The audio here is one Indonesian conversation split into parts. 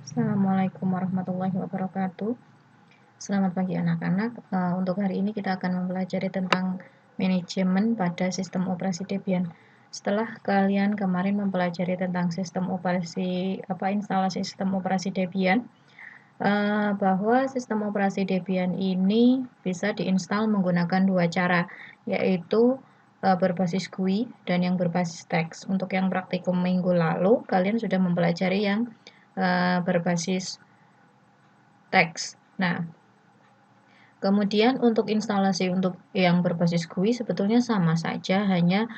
Assalamualaikum warahmatullahi wabarakatuh. Selamat pagi anak-anak. Untuk hari ini kita akan mempelajari tentang manajemen pada sistem operasi Debian. Setelah kalian kemarin mempelajari tentang instalasi sistem operasi Debian, bahwa sistem operasi Debian ini bisa diinstal menggunakan dua cara, yaitu berbasis GUI dan yang berbasis teks. Untuk yang praktikum minggu lalu, kalian sudah mempelajari yang berbasis teks. Nah, kemudian untuk instalasi untuk yang berbasis GUI sebetulnya sama saja, hanya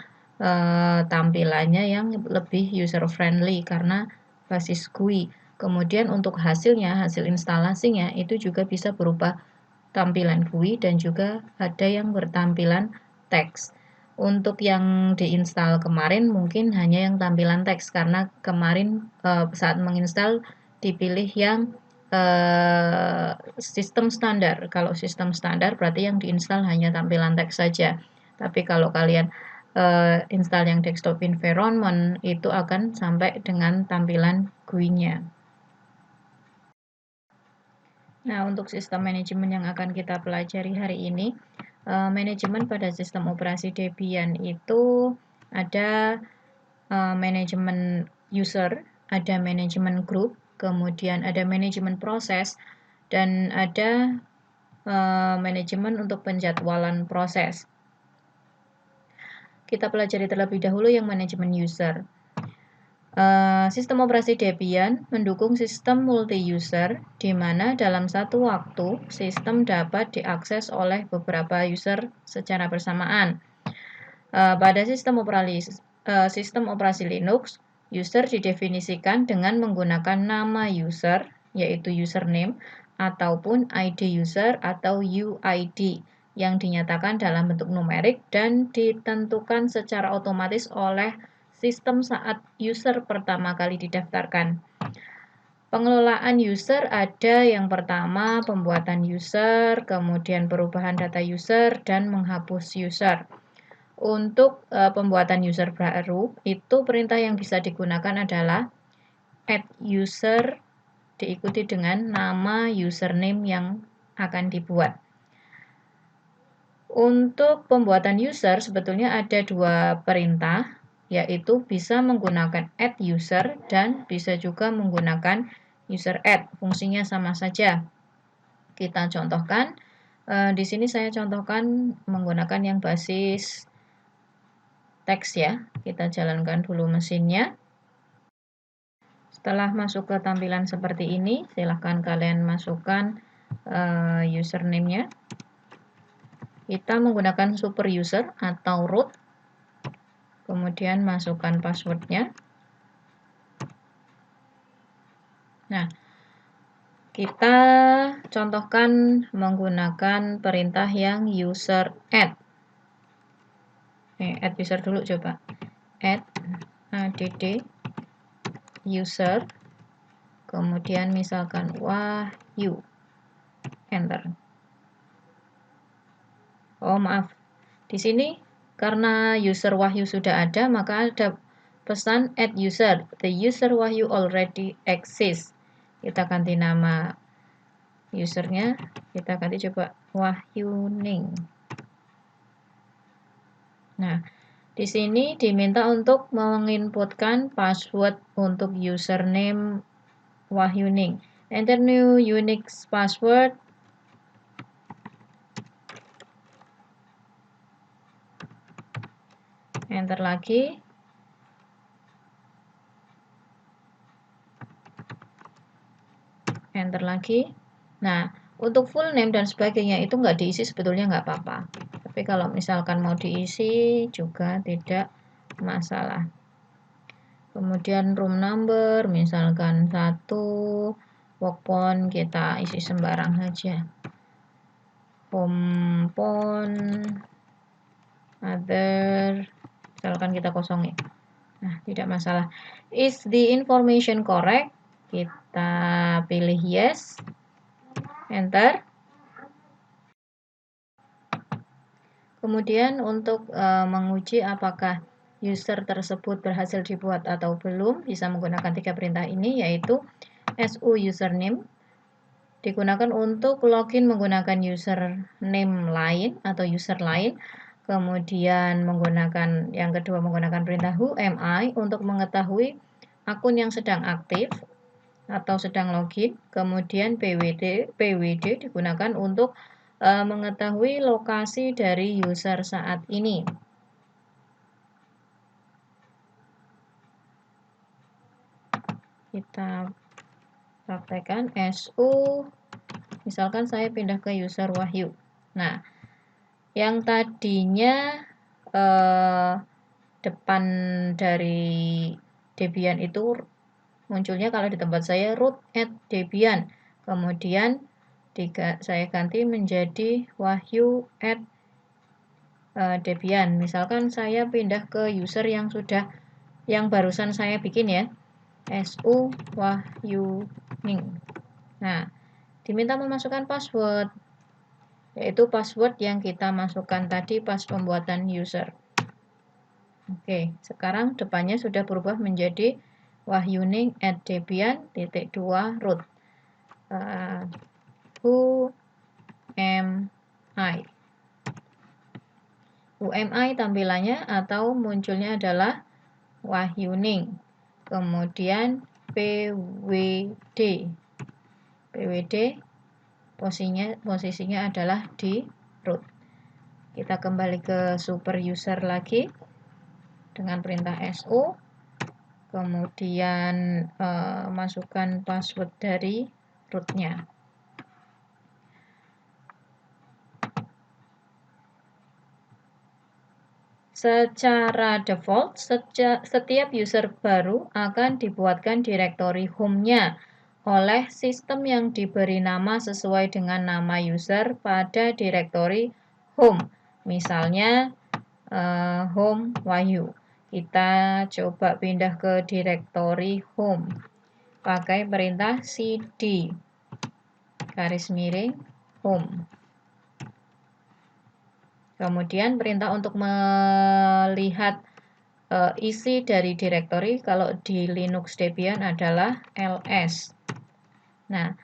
tampilannya yang lebih user friendly karena basis GUI. Kemudian untuk hasil instalasinya itu juga bisa berupa tampilan GUI dan juga ada yang bertampilan teks. Untuk yang diinstal kemarin mungkin hanya yang tampilan teks karena kemarin saat menginstal dipilih yang sistem standar. Kalau sistem standar berarti yang diinstal hanya tampilan teks saja. Tapi kalau kalian install yang desktop environment itu akan sampai dengan tampilan GUI-nya. Nah, untuk sistem manajemen yang akan kita pelajari hari ini, manajemen pada sistem operasi Debian itu ada manajemen user, ada manajemen group, kemudian ada manajemen proses, dan ada manajemen untuk penjadwalan proses. Kita pelajari terlebih dahulu yang manajemen user. Sistem operasi Debian mendukung sistem multi-user, di mana dalam satu waktu sistem dapat diakses oleh beberapa user secara bersamaan. Pada sistem operasi Linux, user didefinisikan dengan menggunakan nama user, yaitu username, ataupun ID user atau UID, yang dinyatakan dalam bentuk numerik dan ditentukan secara otomatis oleh sistem saat user pertama kali didaftarkan. Pengelolaan user ada yang pertama pembuatan user, kemudian perubahan data user, dan menghapus user. Untuk pembuatan user baru, itu perintah yang bisa digunakan adalah add user diikuti dengan nama username yang akan dibuat. Untuk pembuatan user sebetulnya ada dua perintah, yaitu bisa menggunakan add user dan bisa juga menggunakan user add. Fungsinya sama saja. Kita contohkan. Di sini saya contohkan menggunakan yang basis teks ya. Kita jalankan dulu mesinnya. Setelah masuk ke tampilan seperti ini, silahkan kalian masukkan username-nya. Kita menggunakan super user atau root. Kemudian masukkan password-nya. Nah, kita contohkan menggunakan perintah yang user add. Add user dulu coba. Add user, kemudian misalkan Wahyu, enter. Oh maaf, di sini karena user Wahyu sudah ada, maka ada pesan add user. The user Wahyu already exists. Kita ganti nama usernya, kita ganti coba Wahyuning. Nah, di sini diminta untuk menginputkan password untuk username Wahyuning. Enter new unique password. Enter lagi. Enter lagi. Nah, untuk full name dan sebagainya itu nggak diisi sebetulnya nggak apa-apa. Tapi kalau misalkan mau diisi juga tidak masalah. Kemudian room number, misalkan 1, work phone kita isi sembarang saja. Home phone, other, misalkan kita kosongin. Nah, tidak masalah. Is the information correct? Kita pilih yes. Enter. Kemudian untuk menguji apakah user tersebut berhasil dibuat atau belum, bisa menggunakan 3 perintah ini, yaitu SU username digunakan untuk login menggunakan username lain atau user lain. Kemudian menggunakan yang kedua menggunakan perintah who am I untuk mengetahui akun yang sedang aktif atau sedang login. Kemudian PWD digunakan untuk mengetahui lokasi dari user saat ini. Kita praktekkan SU, misalkan saya pindah ke user Wahyu. Nah, yang tadinya depan dari Debian itu munculnya kalau di tempat saya root at Debian. Kemudian saya ganti menjadi Wahyu at Debian. Misalkan saya pindah ke user yang barusan saya bikin ya. SU Wahyuning. Nah, diminta memasukkan password, yaitu password yang kita masukkan tadi pas pembuatan user. Oke, sekarang depannya sudah berubah menjadi Wahyuning at Debian.2 root. Who am I? Who am I tampilannya atau munculnya adalah Wahyuning. Kemudian PWD. PWD posisinya adalah di root. Kita kembali ke super user lagi dengan perintah SU. Kemudian masukkan password dari rootnya. Secara default, setiap user baru akan dibuatkan direktori home-nya oleh sistem yang diberi nama sesuai dengan nama user pada direktori home. Misalnya home Wahyu. Kita coba pindah ke direktori home pakai perintah cd _home. Kemudian perintah untuk melihat isi dari direktori kalau di Linux Debian adalah ls. Nah,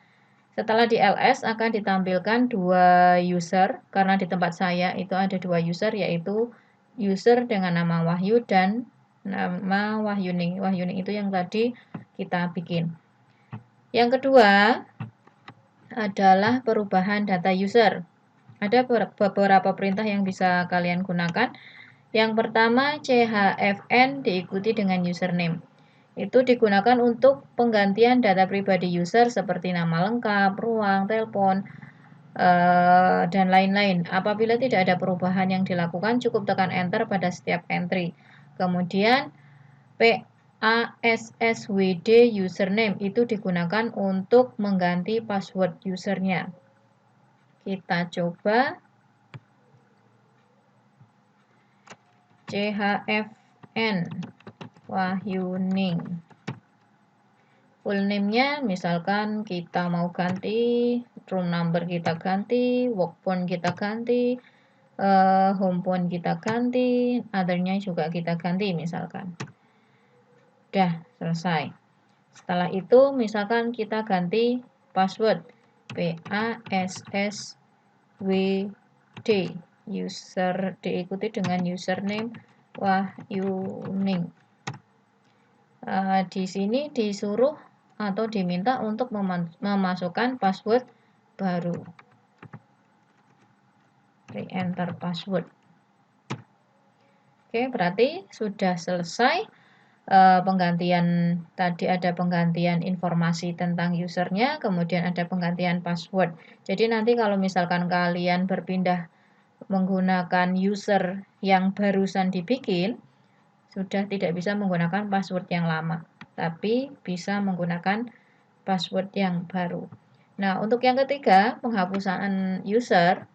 setelah di ls akan ditampilkan dua user, karena di tempat saya itu ada dua user, yaitu user dengan nama Wahyu dan nama Wahyuning. Wahyuning itu yang tadi kita bikin. Yang kedua adalah perubahan data user. Ada beberapa perintah yang bisa kalian gunakan. Yang pertama, chfn diikuti dengan username. Itu digunakan untuk penggantian data pribadi user seperti nama lengkap, ruang, telepon, dan lain-lain. Apabila tidak ada perubahan yang dilakukan, cukup tekan enter pada setiap entry. Kemudian passwd username itu digunakan untuk mengganti password usernya. Kita coba chfn Wahyuning. Full name-nya misalkan kita mau ganti, room number kita ganti, work phone kita ganti, home phone kita ganti, other-nya juga kita ganti misalkan. Udah selesai. Setelah itu misalkan kita ganti password passwd user diikuti dengan username Wahyuning. Di sini disuruh atau diminta untuk memasukkan password baru. Re-enter password. Oke, berarti sudah selesai penggantian. Tadi ada penggantian informasi tentang usernya, kemudian ada penggantian password. Jadi nanti kalau misalkan kalian berpindah menggunakan user yang barusan dibikin, sudah tidak bisa menggunakan password yang lama, tapi bisa menggunakan password yang baru. Nah, untuk yang ketiga, penghapusan user.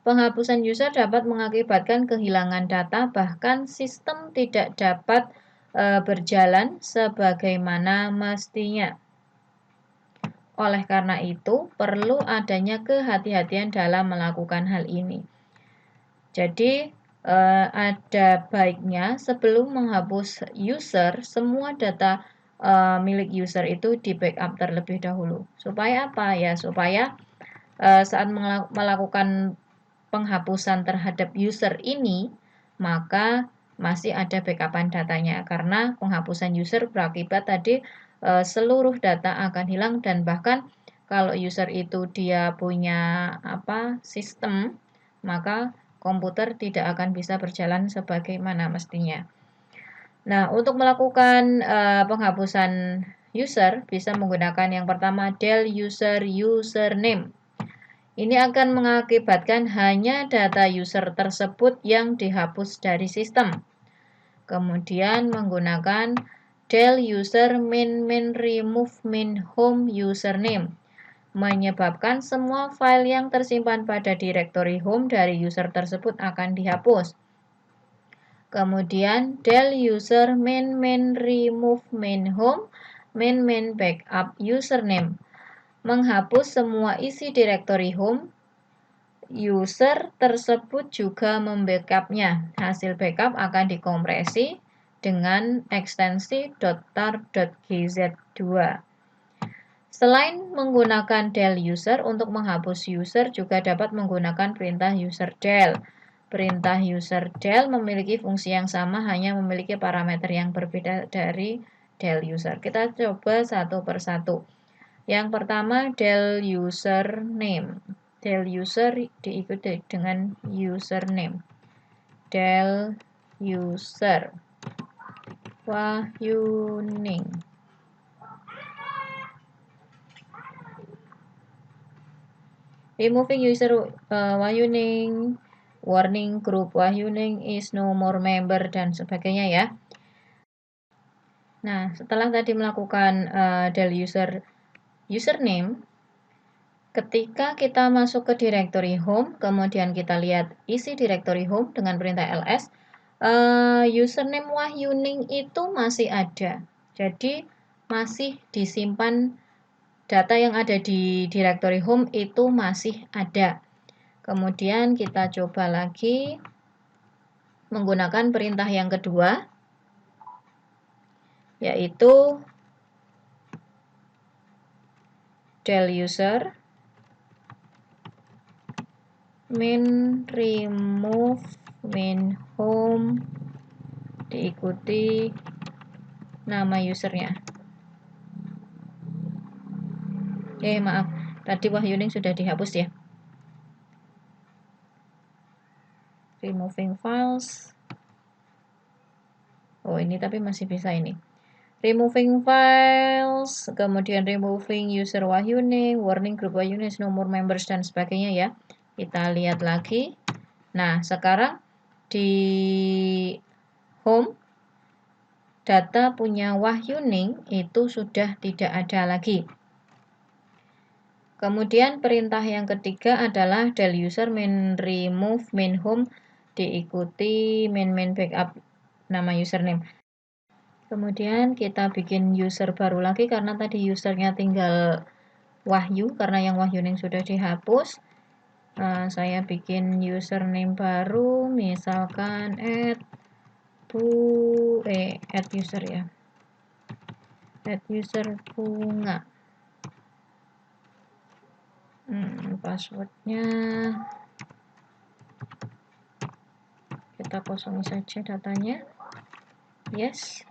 Penghapusan user dapat mengakibatkan kehilangan data, bahkan sistem tidak dapat berjalan sebagaimana mestinya. Oleh karena itu, perlu adanya kehati-hatian dalam melakukan hal ini. Jadi, ada baiknya sebelum menghapus user, semua data milik user itu di backup terlebih dahulu. Supaya apa? Ya, supaya saat melakukan penghapusan terhadap user ini, maka masih ada backupan datanya. Karena penghapusan user berakibat tadi seluruh data akan hilang, dan bahkan kalau user itu dia punya sistem, maka komputer tidak akan bisa berjalan sebagaimana mestinya. Nah, untuk melakukan penghapusan user bisa menggunakan yang pertama del user username. Ini akan mengakibatkan hanya data user tersebut yang dihapus dari sistem. Kemudian menggunakan del user min remove min home username, menyebabkan semua file yang tersimpan pada direktori home dari user tersebut akan dihapus. Kemudian del user min remove min home min backup username, menghapus semua isi direktori home. User tersebut juga membackupnya. Hasil backup akan dikompresi dengan ekstensi .tar.gz2. Selain menggunakan del user, untuk menghapus user juga dapat menggunakan perintah user del. Perintah user del memiliki fungsi yang sama, hanya memiliki parameter yang berbeda dari del user. Kita coba satu persatu. Yang pertama del username. Del user diikuti dengan username. Del user Wahyuning. Removing user Wahyuning, warning group Wahyuning is no more member, dan sebagainya ya. Nah, setelah tadi melakukan del user username, ketika kita masuk ke directory home, kemudian kita lihat isi directory home dengan perintah ls, username Wahyuning itu masih ada. Jadi masih disimpan, data yang ada di directory home itu masih ada. Kemudian kita coba lagi menggunakan perintah yang kedua, yaitu del user min remove min home diikuti nama usernya. Maaf, tadi Wahyuning sudah dihapus ya. Removing files. Oh, ini tapi masih bisa ini. Removing files, kemudian removing user Wahyuning, warning group Wahyuning is no more members, dan sebagainya ya. Kita lihat lagi. Nah, sekarang di home, data punya Wahyuning itu sudah tidak ada lagi. Kemudian perintah yang ketiga adalah del user min remove min home diikuti min backup nama username. Kemudian kita bikin user baru lagi karena tadi usernya tinggal Wahyu, karena yang Wahyuning sudah dihapus. Saya bikin username baru, misalkan add user ya, add user bunga. Passwordnya kita kosong saja datanya. Yes.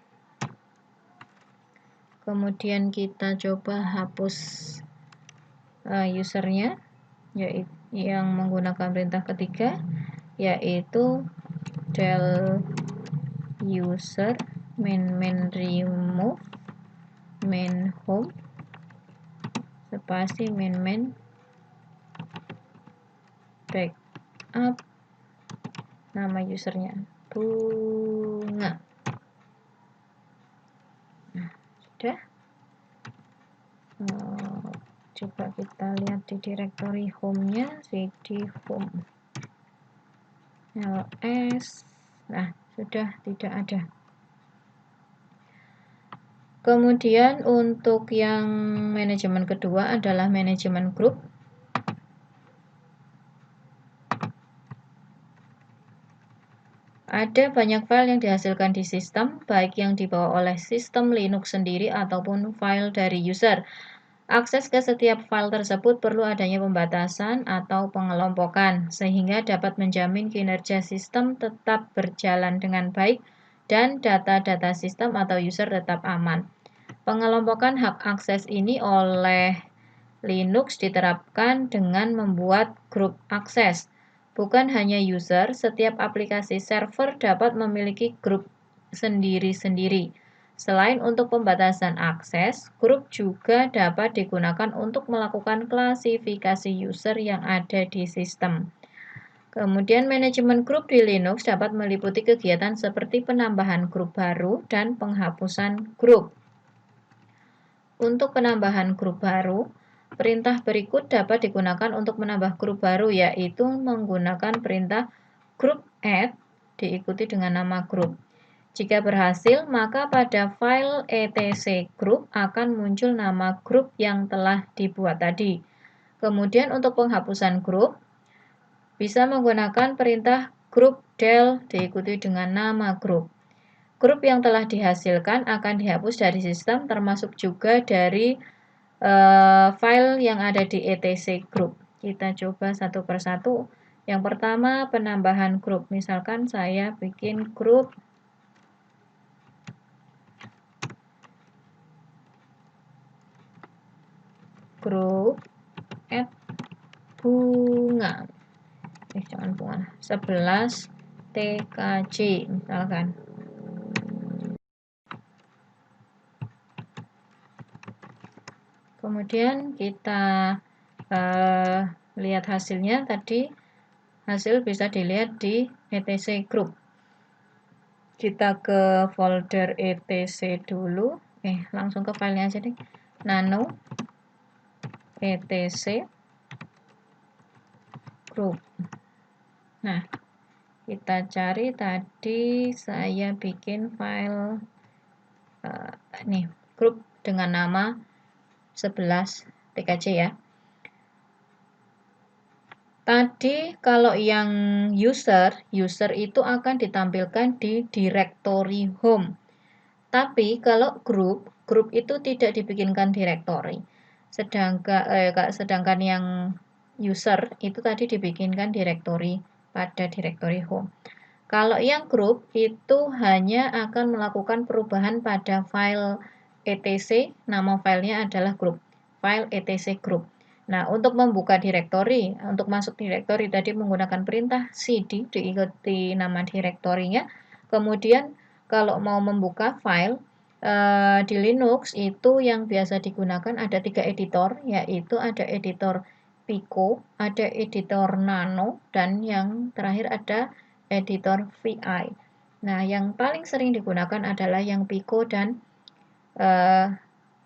Kemudian kita coba hapus usernya, yaitu yang menggunakan perintah ketiga, yaitu del user min remove min home spasi min backup nama usernya bunga. Nah, sudah. Coba kita lihat di directory home-nya, cd home ls. Nah, sudah tidak ada. Kemudian untuk yang manajemen kedua adalah manajemen grup. Ada banyak file yang dihasilkan di sistem, baik yang dibawa oleh sistem Linux sendiri ataupun file dari user. Akses ke setiap file tersebut perlu adanya pembatasan atau pengelompokan, sehingga dapat menjamin kinerja sistem tetap berjalan dengan baik dan data-data sistem atau user tetap aman. Pengelompokan hak akses ini oleh Linux diterapkan dengan membuat grup akses. Bukan hanya user, setiap aplikasi server dapat memiliki grup sendiri-sendiri. Selain untuk pembatasan akses, grup juga dapat digunakan untuk melakukan klasifikasi user yang ada di sistem. Kemudian manajemen grup di Linux dapat meliputi kegiatan seperti penambahan grup baru dan penghapusan grup. Untuk penambahan grup baru, perintah berikut dapat digunakan untuk menambah grup baru, yaitu menggunakan perintah group add diikuti dengan nama grup. Jika berhasil, maka pada file etc group akan muncul nama grup yang telah dibuat tadi. Kemudian untuk penghapusan grup, bisa menggunakan perintah group del diikuti dengan nama grup. Grup yang telah dihasilkan akan dihapus dari sistem, termasuk juga dari file yang ada di etc group. Kita coba satu persatu. Yang pertama, penambahan grup. Misalkan saya bikin grup add bunga. Jangan bunga. 11 TKJ misalkan. Kemudian kita lihat hasilnya tadi. Hasil bisa dilihat di etc group. Kita ke folder etc dulu. Langsung ke filenya aja deh. Nano etc group. Nah, kita cari tadi saya bikin file nih, grup dengan nama 11 TKJ ya. Tadi kalau yang user itu akan ditampilkan di directory home. Tapi kalau grup itu tidak dibikinkan directory. Sedangkan yang user itu tadi dibikinkan directory pada directory home. Kalau yang grup itu hanya akan melakukan perubahan pada file etc, nama filenya adalah grup, file etc group. Nah, untuk membuka directory, untuk masuk directory tadi menggunakan perintah cd diikuti nama directory-nya. Kemudian kalau mau membuka file di Linux itu yang biasa digunakan ada 3 editor, yaitu ada editor Pico, ada editor Nano, dan yang terakhir ada editor VI. Nah, yang paling sering digunakan adalah yang Pico dan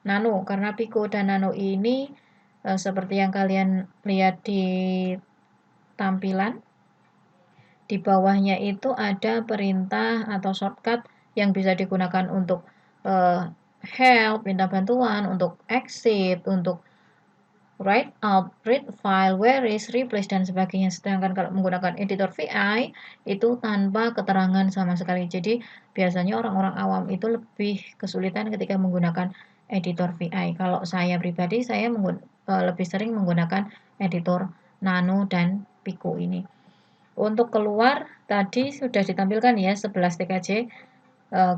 Nano, karena Pico dan Nano ini seperti yang kalian lihat di tampilan, di bawahnya itu ada perintah atau shortcut yang bisa digunakan untuk help, minta bantuan, untuk exit, untuk write out, read file, where is, replace, dan sebagainya. Sedangkan kalau menggunakan editor VI itu tanpa keterangan sama sekali. Jadi biasanya orang-orang awam itu lebih kesulitan ketika menggunakan editor VI. Kalau saya pribadi, saya lebih sering menggunakan editor Nano dan Pico ini. Untuk keluar tadi sudah ditampilkan ya 11 TKJ.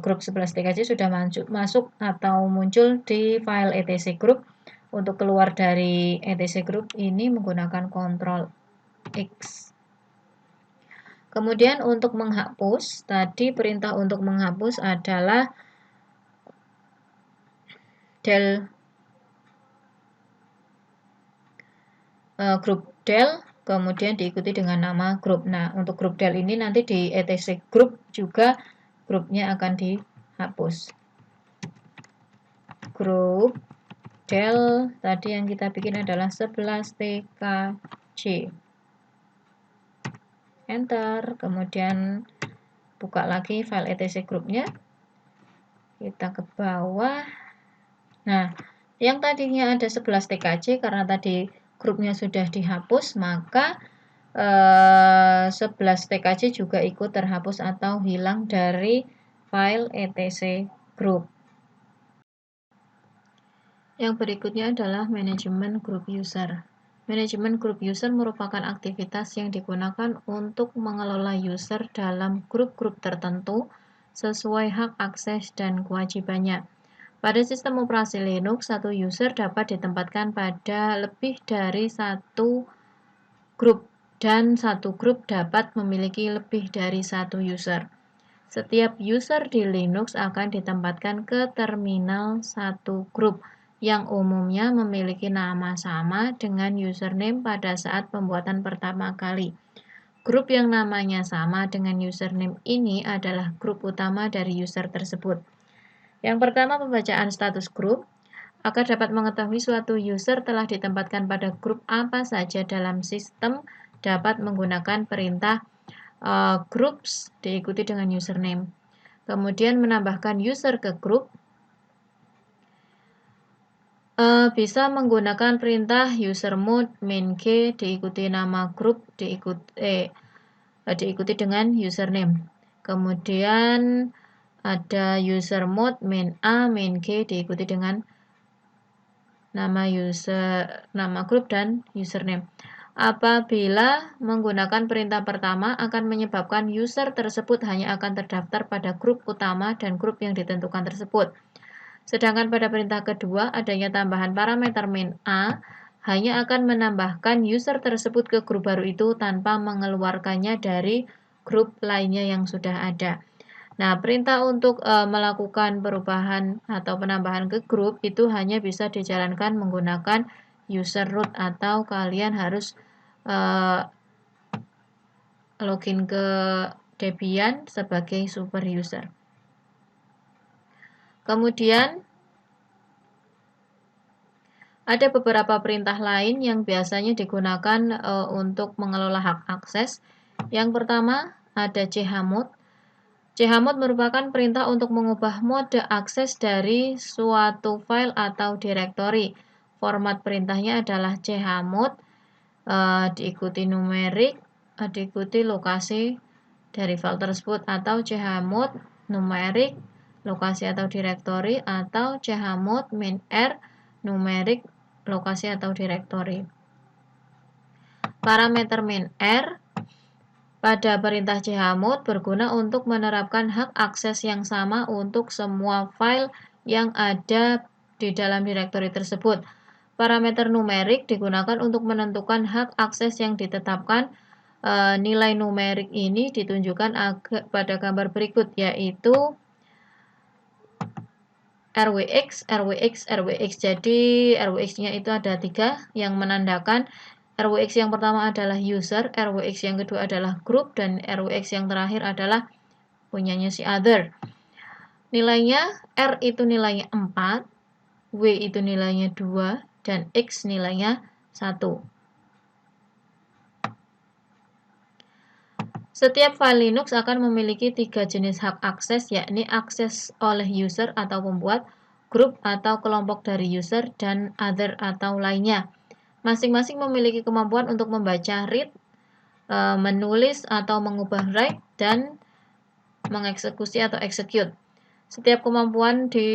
Grup 11 TKJ sudah masuk atau muncul di file etc group. Untuk keluar dari etc group ini menggunakan Ctrl X. Kemudian untuk menghapus, tadi perintah untuk menghapus adalah del grup del, kemudian diikuti dengan nama grup. Nah, untuk grup del ini nanti di etc group juga grupnya akan dihapus. Grup del tadi yang kita bikin adalah 11 TKJ. Enter, kemudian buka lagi file etc grupnya. Kita ke bawah. Nah, yang tadinya ada 11 TKJ karena tadi grupnya sudah dihapus, maka 11 TKJ juga ikut terhapus atau hilang dari file etc group. Yang berikutnya adalah manajemen group user. Manajemen group user merupakan aktivitas yang digunakan untuk mengelola user dalam grup-grup tertentu sesuai hak akses dan kewajibannya. Pada sistem operasi Linux, satu user dapat ditempatkan pada lebih dari satu grup dan satu grup dapat memiliki lebih dari satu user. Setiap user di Linux akan ditempatkan ke terminal satu grup yang umumnya memiliki nama sama dengan username pada saat pembuatan pertama kali. Grup yang namanya sama dengan username ini adalah grup utama dari user tersebut. Yang pertama, pembacaan status grup. Agar dapat mengetahui suatu user telah ditempatkan pada grup apa saja dalam sistem, dapat menggunakan perintah groups diikuti dengan username. Kemudian menambahkan user ke grup bisa menggunakan perintah usermod main-k diikuti nama grup diikuti dengan username. Kemudian ada usermod main-a main-k diikuti dengan nama grup dan username. Apabila menggunakan perintah pertama akan menyebabkan user tersebut hanya akan terdaftar pada grup utama dan grup yang ditentukan tersebut. Sedangkan pada perintah kedua, adanya tambahan parameter main A hanya akan menambahkan user tersebut ke grup baru itu tanpa mengeluarkannya dari grup lainnya yang sudah ada. Nah, perintah untuk melakukan perubahan atau penambahan ke grup itu hanya bisa dijalankan menggunakan user root atau kalian harus login ke Debian sebagai super user. Kemudian ada beberapa perintah lain yang biasanya digunakan untuk mengelola hak akses. Yang pertama ada chmod. Chmod merupakan perintah untuk mengubah mode akses dari suatu file atau direktori. Format perintahnya adalah chmod, diikuti numerik, diikuti lokasi dari file tersebut, atau chmod numerik, lokasi atau direktori, atau chmod main-r, numerik, lokasi atau direktori. Parameter main-r pada perintah chmod berguna untuk menerapkan hak akses yang sama untuk semua file yang ada di dalam direktori tersebut. Parameter numerik digunakan untuk menentukan hak akses yang ditetapkan. Nilai numerik ini ditunjukkan pada gambar berikut, yaitu RWX, RWX, RWX. Jadi RWX-nya itu ada 3 yang menandakan RWX yang pertama adalah user, RWX yang kedua adalah group, dan RWX yang terakhir adalah punyanya si other. Nilainya R itu nilainya 4, W itu nilainya 2, dan X nilainya 1. Setiap file Linux akan memiliki 3 jenis hak akses, yakni akses oleh user atau pembuat, grup atau kelompok dari user, dan other atau lainnya. Masing-masing memiliki kemampuan untuk membaca read, menulis atau mengubah write, dan mengeksekusi atau execute. Setiap kemampuan di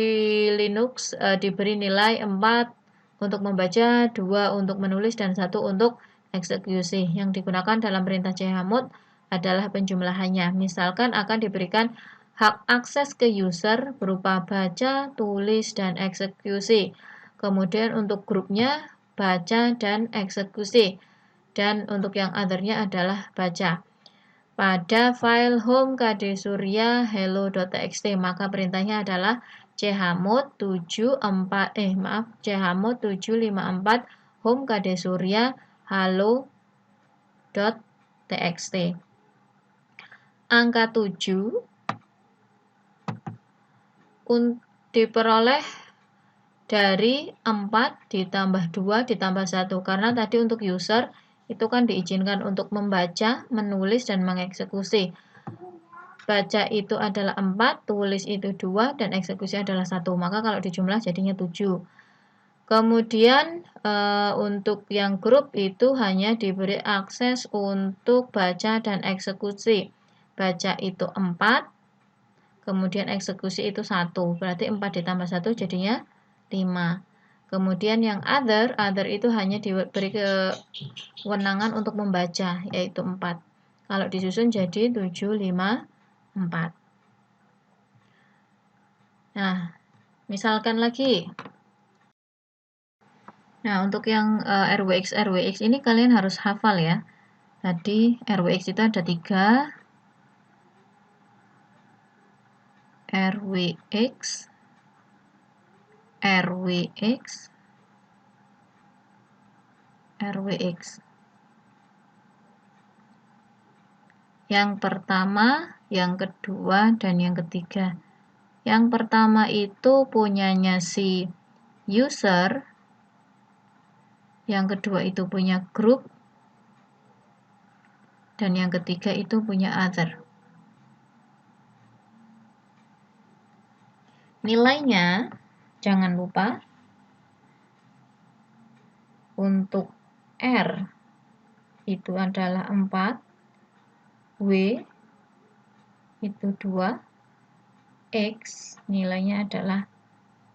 Linux diberi nilai 4 untuk membaca, 2 untuk menulis, dan 1 untuk eksekusi. Yang digunakan dalam perintah chmod adalah penjumlahannya. Misalkan akan diberikan hak akses ke user berupa baca, tulis, dan eksekusi. Kemudian untuk grupnya baca dan eksekusi. Dan untuk yang other-nya adalah baca. Pada file home kdsurya hello.txt, maka perintahnya adalah chmod 754 home kdsurya hello.txt. Angka 7 diperoleh dari 4 ditambah 2 ditambah 1, karena tadi untuk user itu kan diizinkan untuk membaca, menulis, dan mengeksekusi. Baca itu adalah 4, tulis itu 2, dan eksekusi adalah 1. Maka kalau dijumlah jadinya 7. Kemudian untuk yang grup itu hanya diberi akses untuk baca dan eksekusi. Baca itu 4, kemudian eksekusi itu 1. Berarti 4 ditambah 1 jadinya 5. Kemudian yang other itu hanya diberi kewenangan untuk membaca, yaitu 4. Kalau disusun jadi 7, 5, 4. Nah, misalkan lagi. Nah, untuk yang RWX ini kalian harus hafal ya. Tadi RWX itu ada 3. RWX, RWX, RWX. Yang pertama, yang kedua, dan yang ketiga. Yang pertama itu punyanya si user, yang kedua itu punya group, dan yang ketiga itu punya other. Nilainya, jangan lupa, untuk R itu adalah 4, W itu 2, X nilainya adalah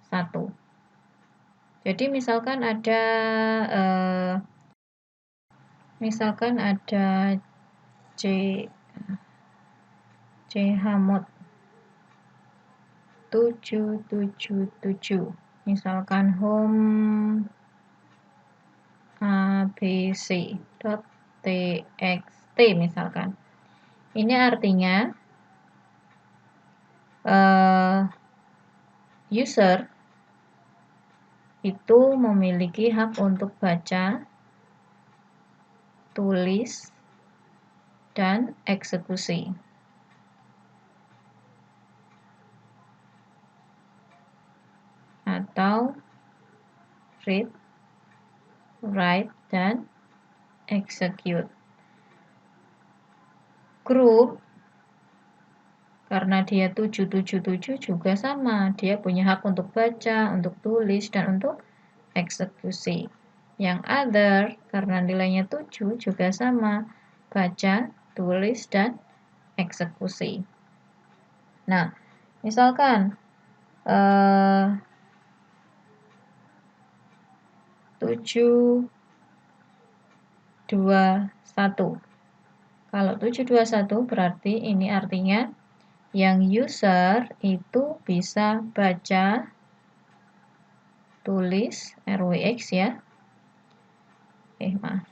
1. Jadi misalkan ada chmod 777, misalkan home abc.txt misalkan. Ini artinya user itu memiliki hak untuk baca, tulis, dan eksekusi. Atau read, write, dan execute. Group, karena dia 777 juga sama, dia punya hak untuk baca, untuk tulis, dan untuk eksekusi. Yang other, karena nilainya 7 juga sama, baca, tulis, dan eksekusi. Nah, misalkan 7, 2, 1. Kalau 7, 2, 1 berarti ini artinya yang user itu bisa baca, tulis, RWX ya. Maaf.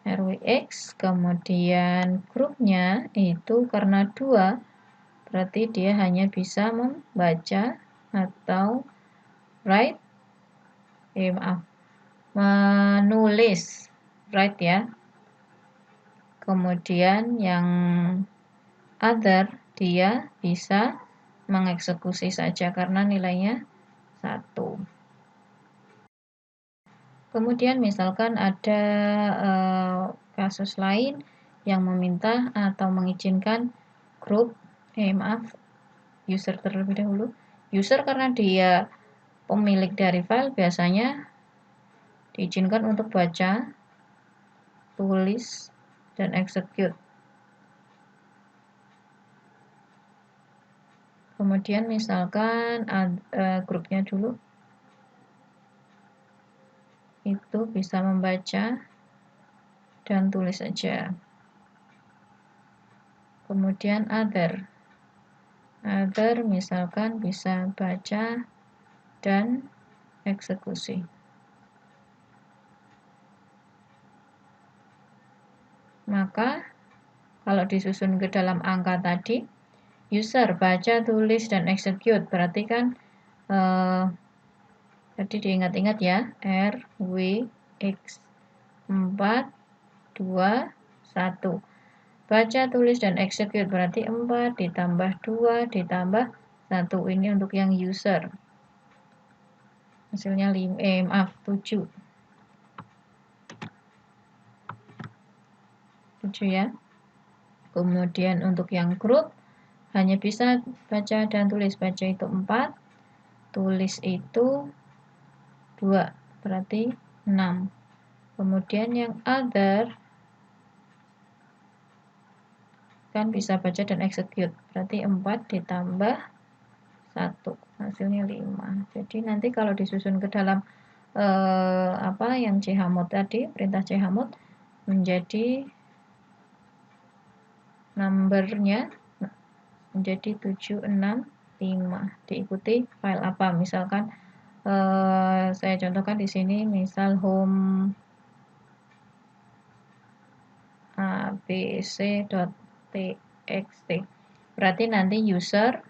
RWX, kemudian grupnya itu karena 2, berarti dia hanya bisa membaca atau write, menulis, write ya. Kemudian yang other, dia bisa mengeksekusi saja karena nilainya 1. Kemudian misalkan ada kasus lain yang meminta atau mengizinkan grup, user terlebih dahulu. User karena dia pemilik dari file biasanya diizinkan untuk baca, tulis, dan execute. Kemudian misalkan grupnya dulu itu bisa membaca dan tulis saja. Kemudian other misalkan bisa baca dan eksekusi. Maka kalau disusun ke dalam angka tadi, user baca, tulis, dan execute, berarti kan tadi diingat-ingat ya, R, W, X, 4, 2, 1. Baca, tulis, dan execute berarti 4 ditambah 2 ditambah 1. Ini untuk yang user. Hasilnya 7. 7 ya. Kemudian untuk yang grup hanya bisa baca dan tulis. Baca itu 4, tulis itu 2, berarti 6. Kemudian yang other kan bisa baca dan execute, berarti 4 ditambah 1, hasilnya 5. Jadi nanti kalau disusun ke dalam yang chmod tadi, perintah chmod menjadi numbernya menjadi 765. Diikuti file apa? Misalkan saya contohkan di sini, misal home abc.txt. Berarti nanti user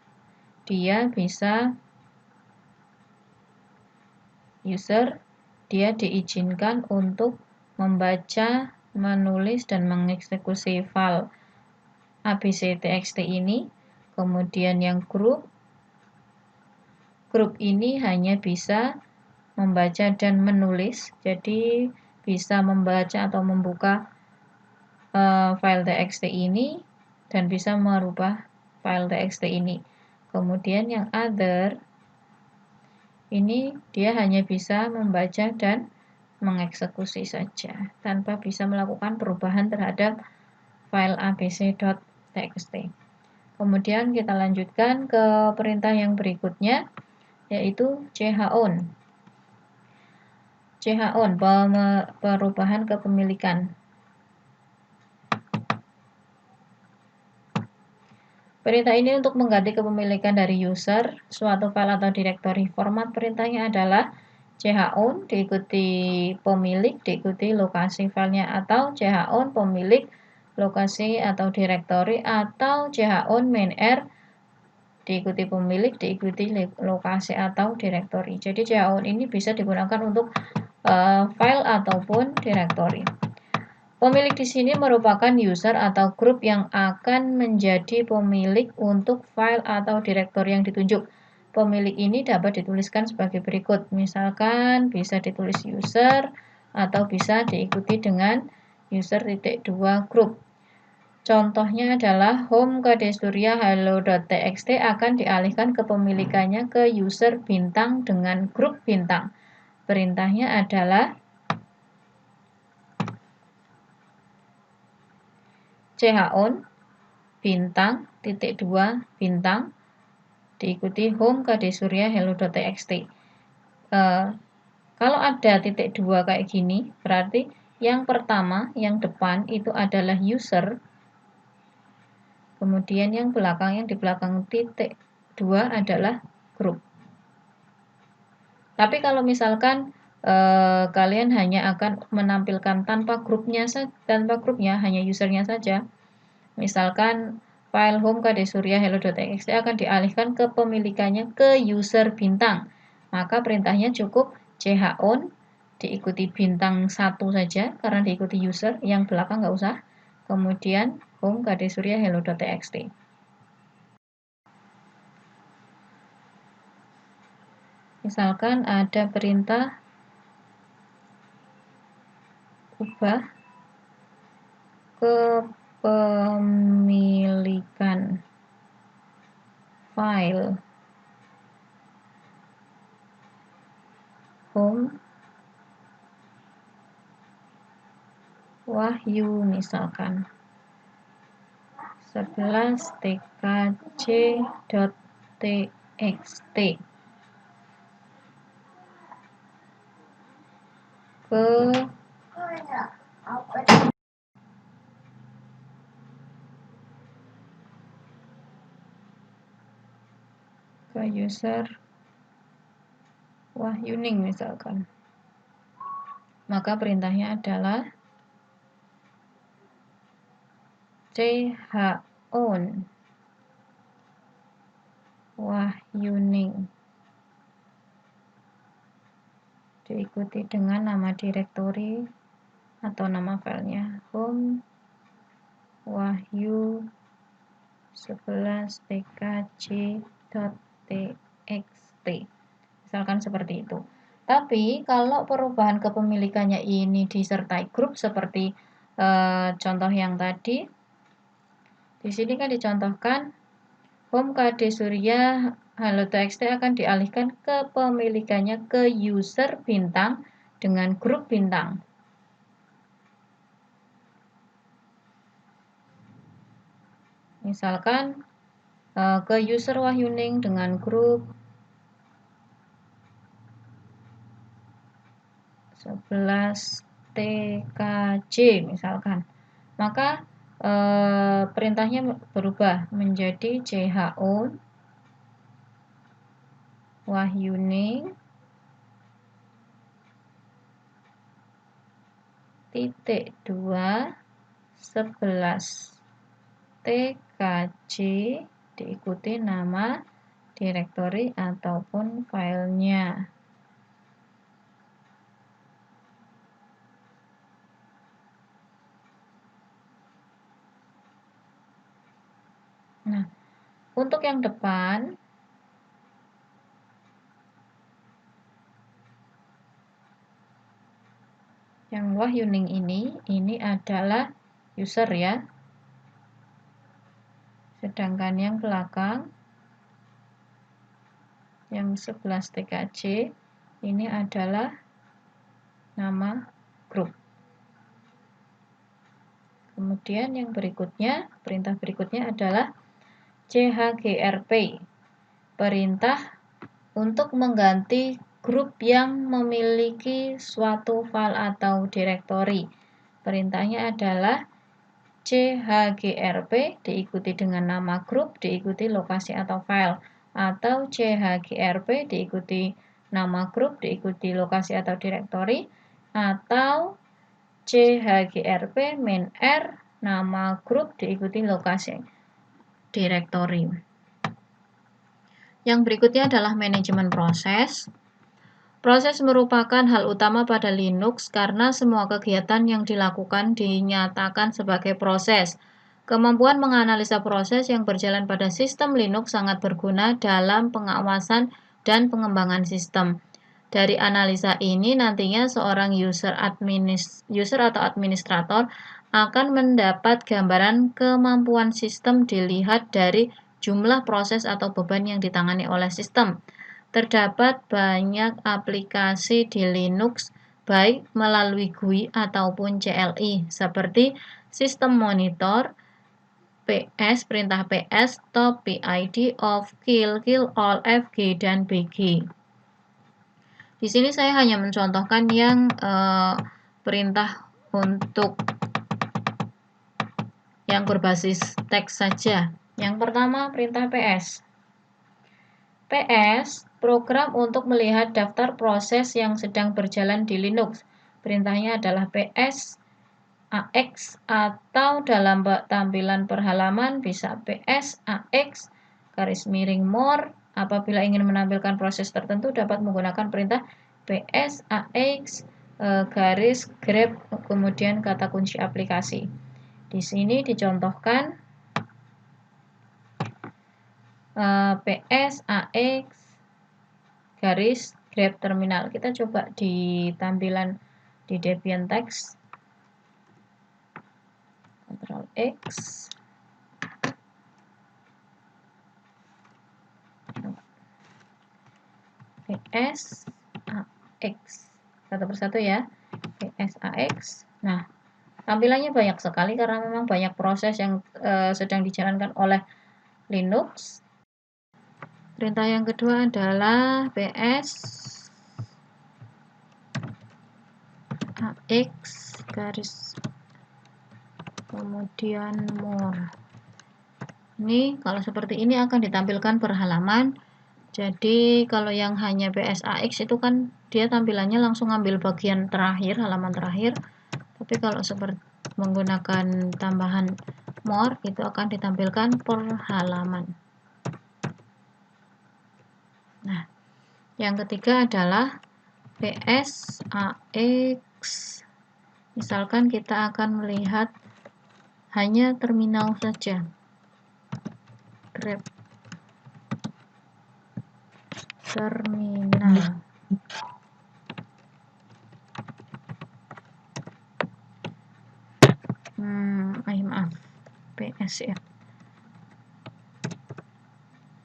dia diizinkan untuk membaca, menulis, dan mengeksekusi file abc.txt ini. Kemudian yang grup ini hanya bisa membaca dan menulis, jadi bisa membaca atau membuka file txt ini dan bisa merubah file txt ini. Kemudian yang other ini dia hanya bisa membaca dan mengeksekusi saja tanpa bisa melakukan perubahan terhadap file abc.txt. Kemudian kita lanjutkan ke perintah yang berikutnya, yaitu chown. Chown, perubahan kepemilikan. Perintah ini untuk mengganti kepemilikan dari user suatu file atau directory. Format perintahnya adalah chown diikuti pemilik, diikuti lokasi filenya, atau chown pemilik, lokasi atau directory, atau chown main r diikuti pemilik, diikuti lokasi atau directory. Jadi chown ini bisa digunakan untuk file ataupun directory. Pemilik di sini merupakan user atau grup yang akan menjadi pemilik untuk file atau directory yang ditunjuk. Pemilik ini dapat dituliskan sebagai berikut. Misalkan bisa ditulis user atau bisa diikuti dengan user.2 group. Contohnya adalah home KDSurya hello.txt akan dialihkan kepemilikannya ke user bintang dengan grup bintang. Perintahnya adalah chown bintang .2 bintang diikuti home KDSurya hello.txt. Kalau ada .2 kayak gini, berarti yang pertama, yang depan itu adalah user. Kemudian yang di belakang .2 adalah grup. Tapi kalau misalkan kalian hanya akan menampilkan tanpa grupnya, hanya usernya saja. Misalkan file home KDSurya hello.txt akan dialihkan kepemilikannya ke user bintang. Maka perintahnya cukup chown diikuti bintang 1 saja karena diikuti user, yang belakang nggak usah. Kemudian home KDSurya hello.txt. Misalkan ada perintah ubah kepemilikan file home Wahyu, misalkan 11 tkc.txt ke user Wahyuning misalkan. Maka perintahnya adalah chown Wahyuning diikuti dengan nama directory atau nama filenya home wahyu 11 tkc.txt. Misalkan seperti itu. Tapi kalau perubahan kepemilikannya ini disertai grup seperti contoh yang tadi, di sini kan dicontohkan home KDSurya hello.txt akan dialihkan kepemilikannya ke user bintang dengan grup bintang. Misalkan ke user Wahyuning dengan grup 11 TKJ misalkan. Maka perintahnya berubah menjadi CHO Wahyuning titik 2 11 TKJ diikuti nama direktori ataupun filenya. Nah, untuk yang depan, yang Wahyuning ini adalah user ya. Sedangkan yang belakang, yang 11 TKJ, ini adalah nama grup. Kemudian yang berikutnya, perintah berikutnya adalah CHGRP. Perintah untuk mengganti grup yang memiliki suatu file atau direktori. Perintahnya adalah CHGRP diikuti dengan nama grup, diikuti lokasi atau file, atau CHGRP diikuti nama grup, diikuti lokasi atau direktori, atau CHGRP min R nama grup diikuti lokasi direktori. Yang berikutnya adalah manajemen proses. Proses merupakan hal utama pada Linux karena semua kegiatan yang dilakukan dinyatakan sebagai proses. Kemampuan menganalisa proses yang berjalan pada sistem Linux sangat berguna dalam pengawasan dan pengembangan sistem. Dari analisa ini nantinya seorang user atau administrator akan mendapat gambaran kemampuan sistem dilihat dari jumlah proses atau beban yang ditangani oleh sistem. Terdapat banyak aplikasi di Linux baik melalui GUI ataupun CLI seperti sistem monitor, PS, perintah PS, stop, PID, off, kill all, FG, dan BG. Di sini saya hanya mencontohkan yang perintah untuk yang berbasis teks saja. Yang pertama perintah PS. PS, program untuk melihat daftar proses yang sedang berjalan di Linux. Perintahnya adalah PS AX atau dalam tampilan perhalaman bisa PS AX garis miring more. Apabila ingin menampilkan proses tertentu dapat menggunakan perintah PS AX garis grep kemudian kata kunci aplikasi. Di sini dicontohkan PS AX garis grep terminal. Kita coba di tampilan di Debian Text. Ctrl X. PS AX. Satu persatu ya. PS AX. Nah, tampilannya banyak sekali karena memang banyak proses yang sedang dijalankan oleh Linux. Perintah yang kedua adalah PS AX garis kemudian more. Ini kalau seperti ini akan ditampilkan per halaman. Jadi kalau yang hanya PS AX itu kan dia tampilannya langsung ambil bagian terakhir, halaman terakhir. Tapi kalau seperti menggunakan tambahan more itu akan ditampilkan per halaman. Nah, yang ketiga adalah PS AX. Misalkan kita akan melihat hanya terminal saja. Grep terminal. Maaf. PS ya.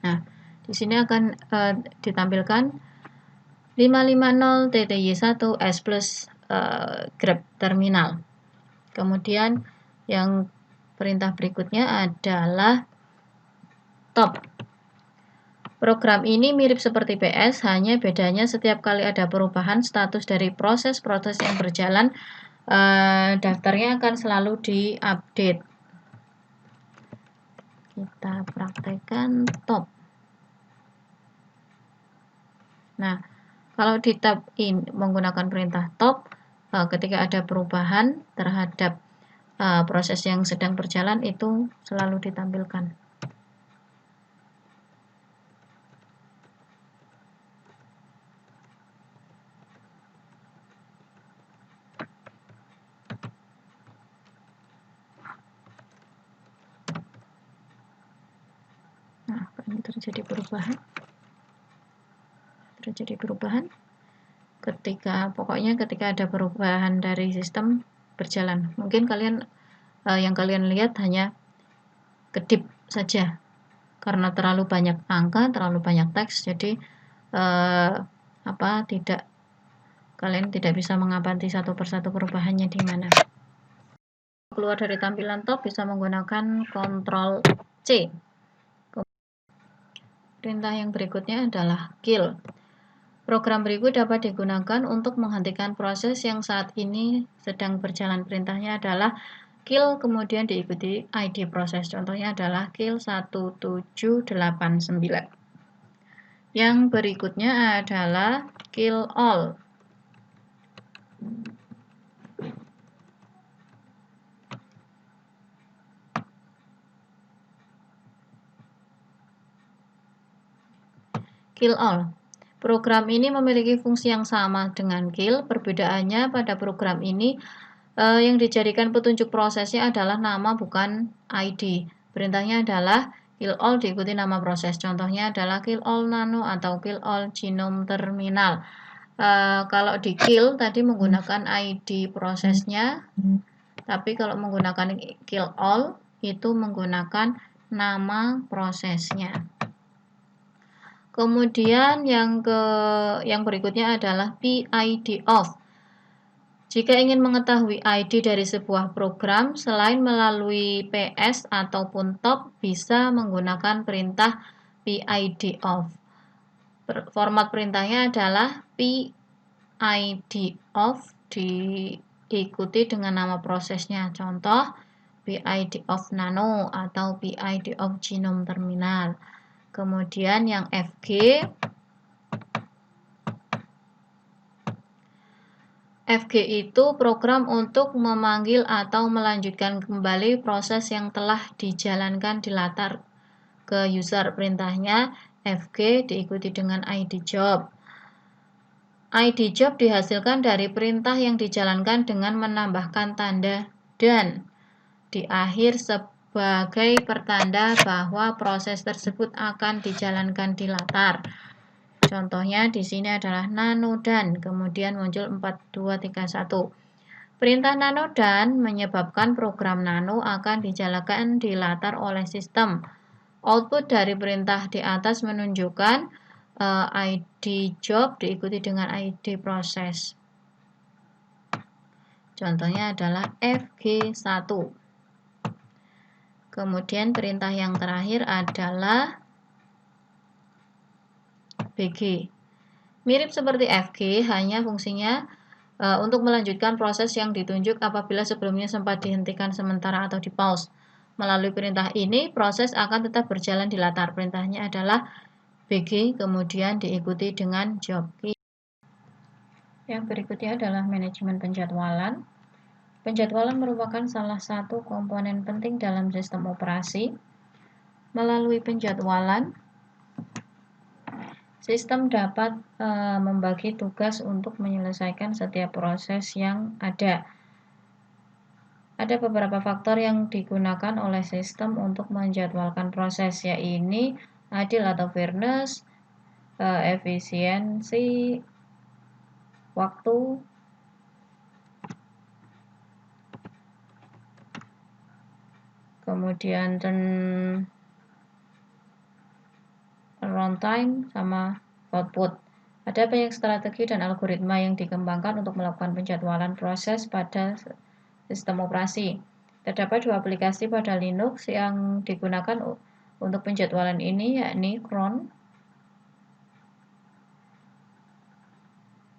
Nah, di sini akan ditampilkan 550 TTY1 S plus grep terminal. Kemudian yang perintah berikutnya adalah top. Program ini mirip seperti PS, hanya bedanya setiap kali ada perubahan status dari proses-proses yang berjalan, daftarnya akan selalu diupdate. Kita praktekkan top. Nah, kalau di tab ini menggunakan perintah top, ketika ada perubahan terhadap proses yang sedang berjalan itu selalu ditampilkan. Nah, ini terjadi perubahan. Pokoknya ketika ada perubahan dari sistem berjalan. Mungkin yang kalian lihat hanya kedip saja karena terlalu banyak angka, terlalu banyak teks, jadi kalian tidak bisa mengamati satu persatu perubahannya di mana. Keluar dari tampilan top bisa menggunakan Ctrl C. Perintah yang berikutnya adalah kill. Program berikut dapat digunakan untuk menghentikan proses yang saat ini sedang berjalan. Perintahnya adalah kill kemudian diikuti ID proses. Contohnya adalah kill 1789. Yang berikutnya adalah kill all. Kill all. Program ini memiliki fungsi yang sama dengan kill. Perbedaannya pada program ini yang dijadikan petunjuk prosesnya adalah nama bukan ID. Perintahnya adalah kill all diikuti nama proses. Contohnya adalah kill all nano atau kill all genome terminal. Kalau di kill tadi menggunakan ID prosesnya, tapi kalau menggunakan kill all itu menggunakan nama prosesnya. Kemudian yang berikutnya adalah PID off. Jika ingin mengetahui ID dari sebuah program selain melalui PS ataupun top, bisa menggunakan perintah PID off. Format perintahnya adalah PID off diikuti dengan nama prosesnya. Contoh PID off nano atau PID off genome terminal. Kemudian yang FG itu program untuk memanggil atau melanjutkan kembali proses yang telah dijalankan di latar ke user. Perintahnya FG diikuti dengan ID job. ID job dihasilkan dari perintah yang dijalankan dengan menambahkan tanda dan di akhir sebagai pertanda bahwa proses tersebut akan dijalankan di latar. Contohnya di sini adalah nano dan kemudian muncul 4231. Perintah nano dan menyebabkan program nano akan dijalankan di latar oleh sistem. Output dari perintah di atas menunjukkan ID job diikuti dengan ID proses. Contohnya adalah FG1. Kemudian perintah yang terakhir adalah BG. Mirip seperti FG, hanya fungsinya untuk melanjutkan proses yang ditunjuk apabila sebelumnya sempat dihentikan sementara atau di pause. Melalui perintah ini, proses akan tetap berjalan di latar. Perintahnya adalah BG, kemudian diikuti dengan job key. Yang berikutnya adalah manajemen penjadwalan. Penjadwalan merupakan salah satu komponen penting dalam sistem operasi. Melalui penjadwalan, sistem dapat membagi tugas untuk menyelesaikan setiap proses yang ada. Ada beberapa faktor yang digunakan oleh sistem untuk menjadwalkan proses, yaitu adil atau fairness, efisiensi, waktu, kemudian runtime, sama output. Ada banyak strategi dan algoritma yang dikembangkan untuk melakukan penjadwalan proses pada sistem operasi. Terdapat dua aplikasi pada Linux yang digunakan untuk penjadwalan ini, yakni cron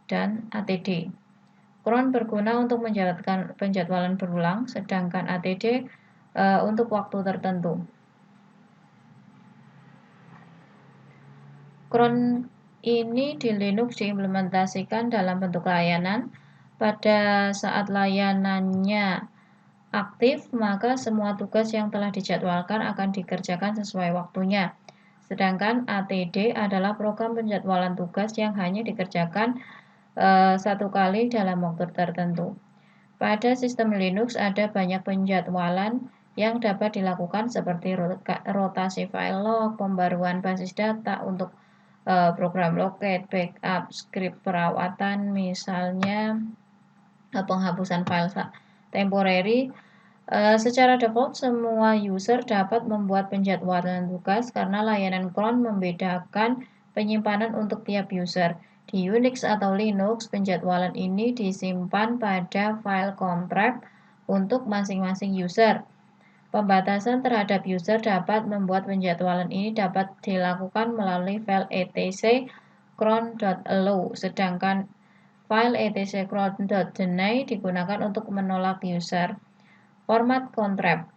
dan ATD. Cron berguna untuk menjalankan penjadwalan berulang, sedangkan ATD untuk waktu tertentu. Cron ini di Linux diimplementasikan dalam bentuk layanan. Pada saat layanannya aktif, maka semua tugas yang telah dijadwalkan akan dikerjakan sesuai waktunya. Sedangkan ATD adalah program penjadwalan tugas yang hanya dikerjakan satu kali dalam waktu tertentu. Pada sistem Linux ada banyak penjadwalan yang dapat dilakukan seperti rotasi file log, pembaruan basis data untuk program locate, backup, script perawatan, misalnya penghapusan file temporary. Secara default, semua user dapat membuat penjadwalan tugas karena layanan cron membedakan penyimpanan untuk tiap user. Di Unix atau Linux, penjadwalan ini disimpan pada file contract untuk masing-masing user. Pembatasan terhadap user dapat membuat penjadwalan ini dapat dilakukan melalui file etc cron.allow, sedangkan file etc cron.deny digunakan untuk menolak user. Format contract.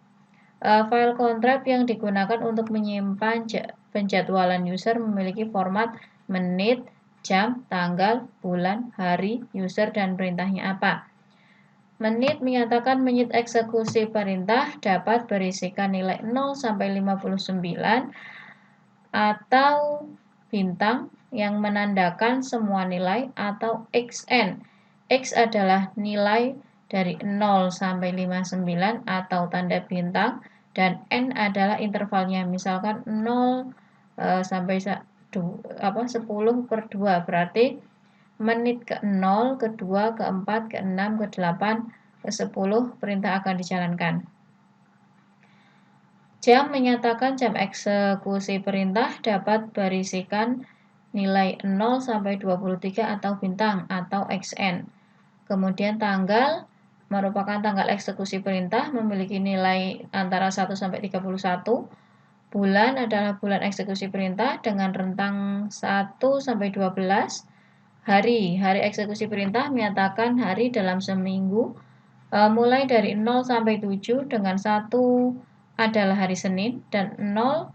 File contract yang digunakan untuk menyimpan penjadwalan user memiliki format menit, jam, tanggal, bulan, hari, user, dan perintahnya apa. Menit menyatakan menit eksekusi perintah dapat berisikan nilai 0 sampai 59 atau bintang yang menandakan semua nilai atau XN. X adalah nilai dari 0 sampai 59 atau tanda bintang, dan N adalah intervalnya, misalkan 0 sampai 10 per 2, berarti menit ke-0, ke-2, ke-4, ke-6, ke-8, ke-10 perintah akan dijalankan. Jam menyatakan jam eksekusi perintah dapat berisikan nilai 0 sampai 23 atau bintang atau XN. Kemudian tanggal merupakan tanggal eksekusi perintah memiliki nilai antara 1 sampai 31. Bulan adalah bulan eksekusi perintah dengan rentang 1 sampai 12. Hari eksekusi perintah menyatakan hari dalam seminggu mulai dari 0 sampai 7, dengan 1 adalah hari Senin dan 0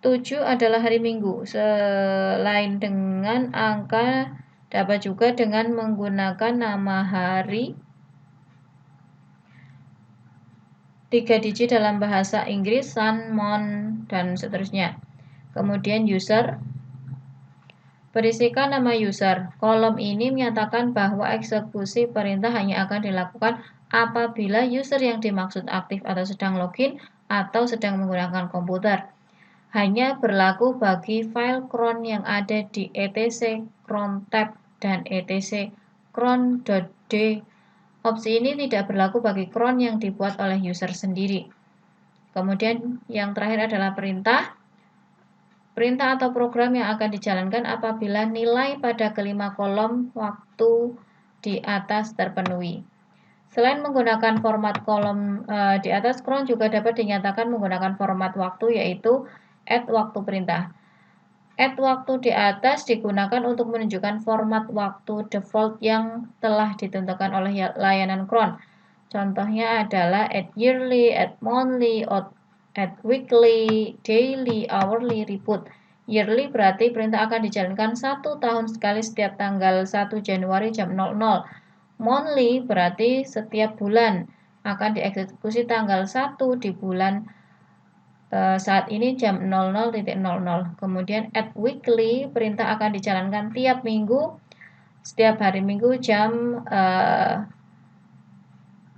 7 adalah hari Minggu. Selain dengan angka, dapat juga dengan menggunakan nama hari 3 digit dalam bahasa Inggris, sun, month, dan seterusnya. Kemudian user, berisikan nama user. Kolom ini menyatakan bahwa eksekusi perintah hanya akan dilakukan apabila user yang dimaksud aktif atau sedang login atau sedang menggunakan komputer. Hanya berlaku bagi file cron yang ada di etc cron-tab dan etc cron.d. Opsi ini tidak berlaku bagi cron yang dibuat oleh user sendiri. Kemudian yang terakhir adalah perintah. Perintah atau program yang akan dijalankan apabila nilai pada kelima kolom waktu di atas terpenuhi. Selain menggunakan format kolom di atas, cron juga dapat dinyatakan menggunakan format waktu, yaitu @waktu perintah. @waktu di atas digunakan untuk menunjukkan format waktu default yang telah ditentukan oleh layanan cron. Contohnya adalah @yearly, @monthly, @weekly, daily, hourly, reboot. Yearly berarti perintah akan dijalankan 1 tahun sekali setiap tanggal 1 Januari jam 00. Monthly berarti setiap bulan akan dieksekusi tanggal 1 di bulan saat ini jam 00.00. Kemudian @weekly perintah akan dijalankan tiap minggu, setiap hari Minggu jam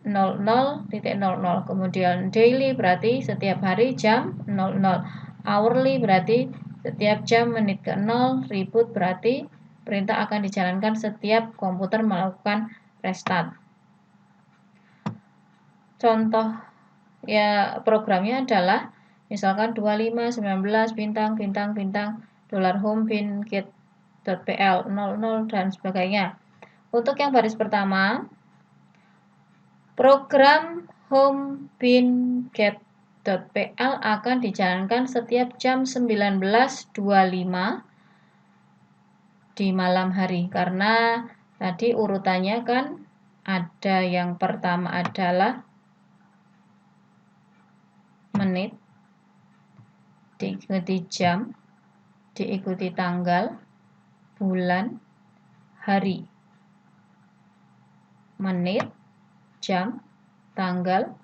00.00. Kemudian daily berarti setiap hari jam 00. Hourly berarti setiap jam menit ke 0. Reboot berarti perintah akan dijalankan setiap komputer melakukan restart. Contoh ya programnya adalah misalkan 25 19 bintang bintang bintang $home bin get.pl 00 dan sebagainya. Untuk yang baris pertama, program home bin get.pl akan dijalankan setiap jam 19.25 di malam hari, karena tadi urutannya kan ada yang pertama adalah menit, diikuti jam, diikuti tanggal, bulan, hari. Menit, jam, tanggal,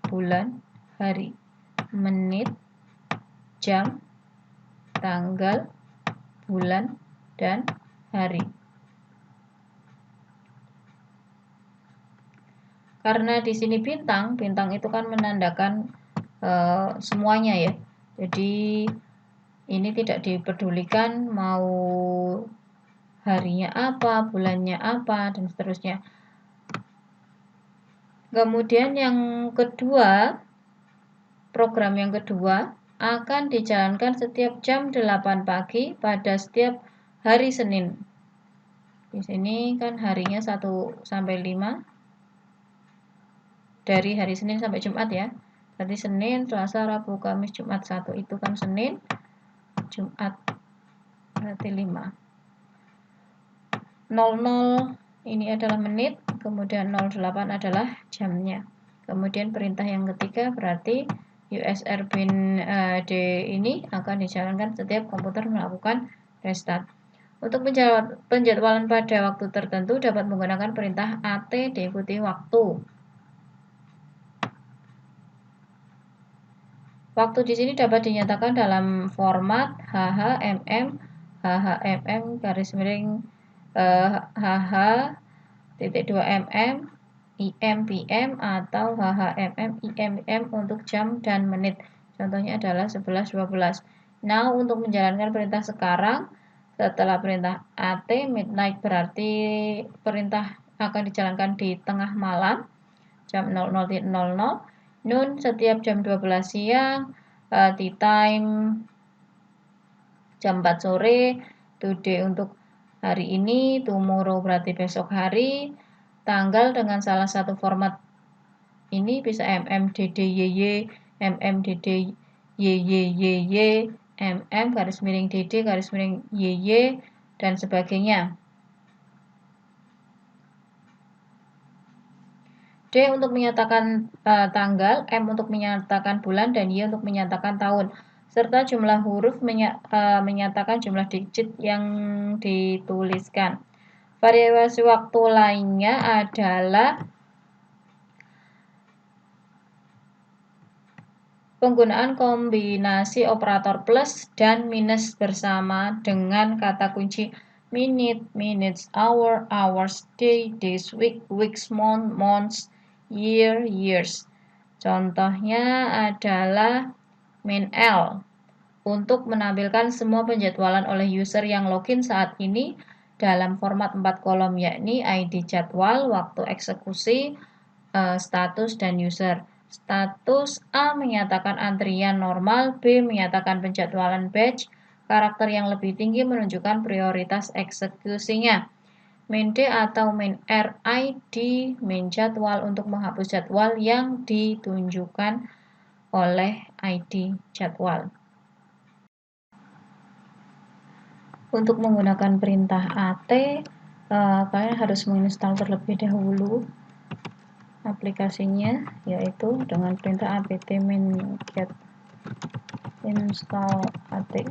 bulan, hari. Menit, jam, tanggal, bulan, dan hari. Karena di sini bintang, bintang itu kan menandakan semuanya ya. Jadi ini tidak dipedulikan mau harinya apa, bulannya apa, dan seterusnya. Kemudian yang kedua, program yang kedua akan dijalankan setiap jam 8 pagi pada setiap hari Senin. Di sini kan harinya 1 sampai 5. Dari hari Senin sampai Jumat ya. Berarti Senin, Selasa, Rabu, Kamis, Jumat 1 itu kan Senin, Jumat berarti 5. 00 ini adalah menit, kemudian 08 adalah jamnya. Kemudian perintah yang ketiga berarti USR bin D ini akan dijalankan setiap komputer melakukan restart. Untuk penjadwalan pada waktu tertentu dapat menggunakan perintah AT diikuti waktu. Waktu di sini dapat dinyatakan dalam format HHMM garis miring HH.2mm IM/PM atau HHMM IM/PM untuk jam dan menit. Contohnya adalah 11.12. Nah, untuk menjalankan perintah sekarang setelah perintah AT midnight berarti perintah akan dijalankan di tengah malam jam 00.00. Noon setiap jam 12 siang, tea time jam 4 sore, today untuk hari ini, tomorrow berarti besok hari, tanggal dengan salah satu format ini bisa MMDDYY, MMDDYYYY, MM garis miring DD garis miring YY dan sebagainya. D untuk menyatakan tanggal, M untuk menyatakan bulan, dan Y untuk menyatakan tahun. Serta jumlah huruf menyatakan jumlah digit yang dituliskan. Variasi waktu lainnya adalah penggunaan kombinasi operator plus dan minus bersama dengan kata kunci minute, minutes, hour, hours, day, days, week, weeks, month, months, year, years. Contohnya adalah min_l untuk menampilkan semua penjadwalan oleh user yang login saat ini dalam format 4 kolom, yakni ID jadwal, waktu eksekusi, status, dan user. Status A menyatakan antrian normal, B menyatakan penjadwalan batch, karakter yang lebih tinggi menunjukkan prioritas eksekusinya. Min D atau min R ID min jadwal untuk menghapus jadwal yang ditunjukkan oleh ID jadwal. Untuk menggunakan perintah AT, kalian harus menginstal terlebih dahulu aplikasinya, yaitu dengan perintah apt min get install AT.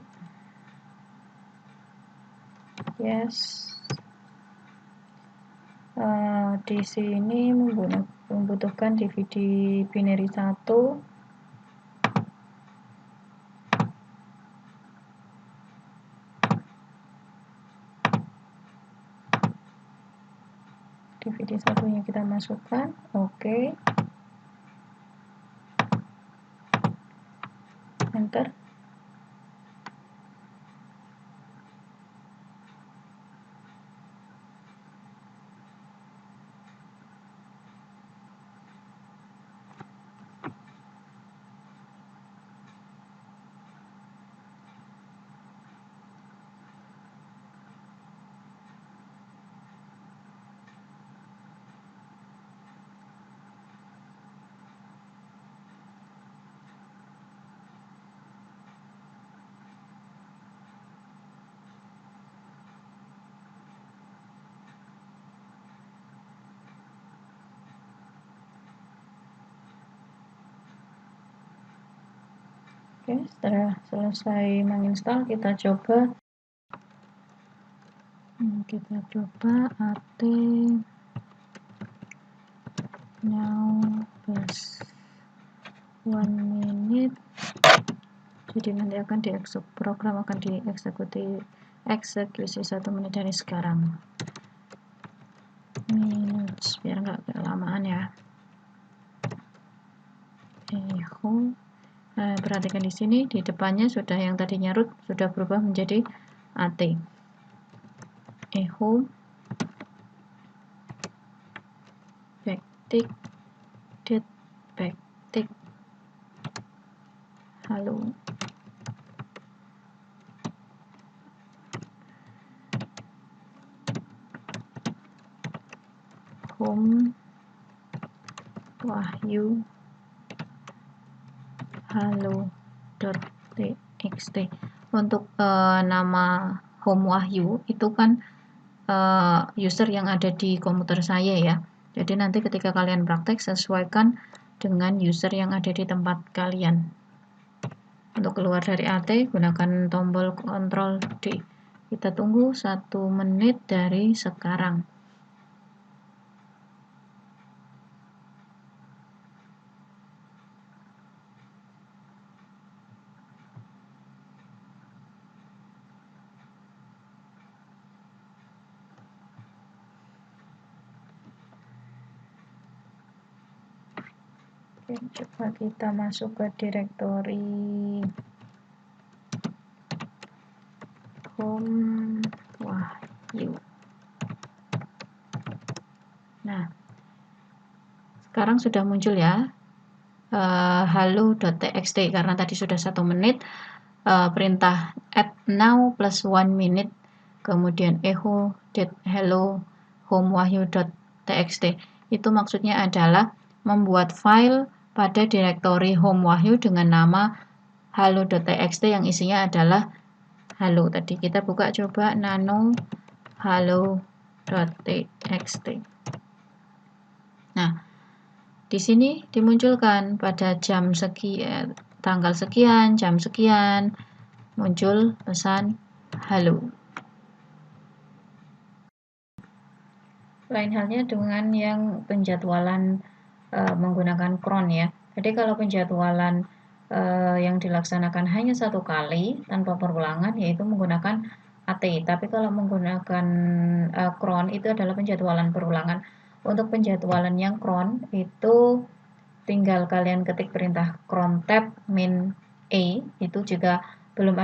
Yes. Di sini membutuhkan DVD binary 1, DVD satunya kita masukkan, oke. Enter. Oke, setelah selesai menginstal, kita coba at now plus 1 minute. Jadi nanti akan program akan dieksekusi 1 menit dari sekarang. Minutes, biar nggak kelamaan ya. Echo. Perhatikan di sini, di depannya sudah yang tadinya root sudah berubah menjadi at. Echo backtick date backtick halo. Home Wahyu halo.txt. Untuk nama Home Wahyu itu kan user yang ada di komputer saya ya. Jadi nanti ketika kalian praktek, sesuaikan dengan user yang ada di tempat kalian. Untuk keluar dari AT, gunakan tombol Ctrl D. Kita tunggu 1 menit dari sekarang. Oke, coba kita masuk ke direktori Home Wahyu. Nah, sekarang sudah muncul ya halo.txt karena tadi sudah 1 menit. Perintah at now plus 1 minute, kemudian echo hello homewahyu.txt. Itu maksudnya adalah membuat file pada direktori Home Wahyu dengan nama halo.txt yang isinya adalah halo. Tadi kita buka coba nano halo.txt. Nah, di sini dimunculkan pada jam sekian, tanggal sekian, jam sekian, muncul pesan halo. Lain halnya dengan yang penjadwalan menggunakan cron ya. Jadi kalau penjadwalan yang dilaksanakan hanya 1 kali tanpa perulangan, yaitu menggunakan AT. Tapi kalau menggunakan cron itu adalah penjadwalan perulangan. Untuk penjadwalan yang cron itu tinggal kalian ketik perintah cron tab min a, itu juga belum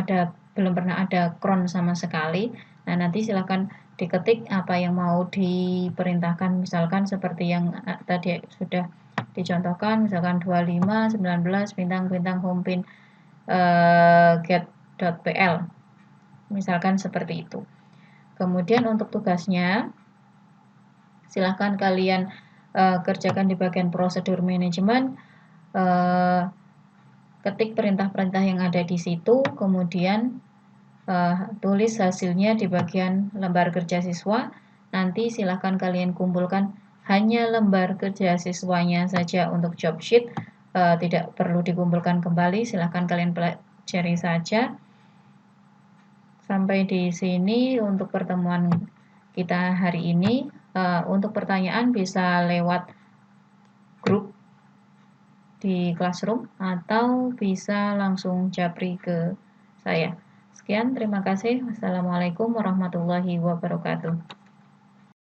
pernah ada cron sama sekali. Nah, nanti silahkan diketik apa yang mau diperintahkan, misalkan seperti yang tadi sudah dicontohkan, misalkan 25 19 bintang homepin get.pl, misalkan seperti itu. Kemudian untuk tugasnya silahkan kalian kerjakan di bagian prosedur manajemen, ketik perintah-perintah yang ada di situ, kemudian tulis hasilnya di bagian lembar kerja siswa. Nanti silahkan kalian kumpulkan hanya lembar kerja siswanya saja untuk job sheet, tidak perlu dikumpulkan kembali, silahkan kalian pelajari saja. Sampai di sini untuk pertemuan kita hari ini. Untuk pertanyaan bisa lewat grup di Classroom atau bisa langsung japri ke saya. Sekian, terima kasih. Wassalamualaikum warahmatullahi wabarakatuh.